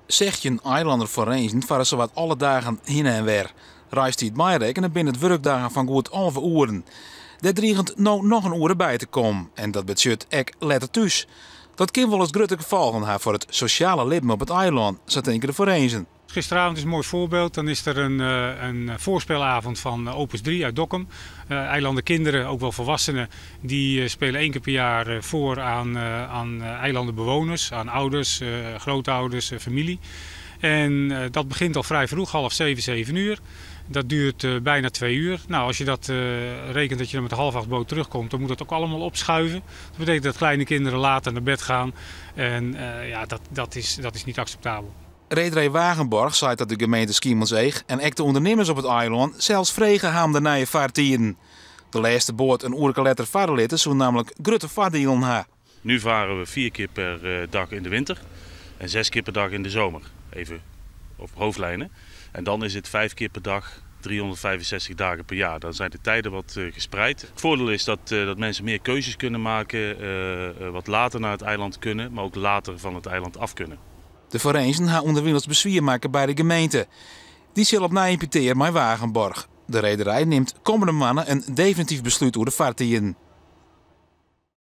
Zegt je een eilander forensen varen ze wat alle dagen heen en weer. Reist hij het bijrekenen binnen het werkdagen van goed 11 uren. Daar dreigend nou nog een uur bij te komen. En dat betekent ek letter thuis. Dat kan wel eens grote gevolgen hebben voor het sociale leven op het eiland, zo denken de forensen. Gisteravond is een mooi voorbeeld. Dan is er een voorspelavond van Opus 3 uit Dokkum. Eilanden kinderen, ook wel volwassenen, die spelen 1 keer per jaar voor aan eilandenbewoners, aan ouders, grootouders, familie. En dat begint al vrij vroeg, 6:30, 7 uur. Dat duurt bijna 2 uur. Nou, als je dat rekent dat je er met de 7:30 boot terugkomt, dan moet dat ook allemaal opschuiven. Dat betekent dat kleine kinderen later naar bed gaan. En dat is niet acceptabel. Rederij Wagenborg zei dat de gemeente Schiermonnikoog en ook de ondernemers op het eiland zelfs vregen gaan de nieuwe vaartijden. De laatste boot een uur later vaarlitten zou namelijk grote vaartdielen hebben. Nu varen we 4 keer per dag in de winter en 6 keer per dag in de zomer. Even op hoofdlijnen. En dan is het 5 keer per dag, 365 dagen per jaar. Dan zijn de tijden wat gespreid. Het voordeel is dat mensen meer keuzes kunnen maken, wat later naar het eiland kunnen, maar ook later van het eiland af kunnen. De forensen gaan onderwijls bezwaar maken bij de gemeente. Die zal opnieuw imputeren met Wagenborg. De rederij neemt komende maanden een definitief besluit over de vaartijden.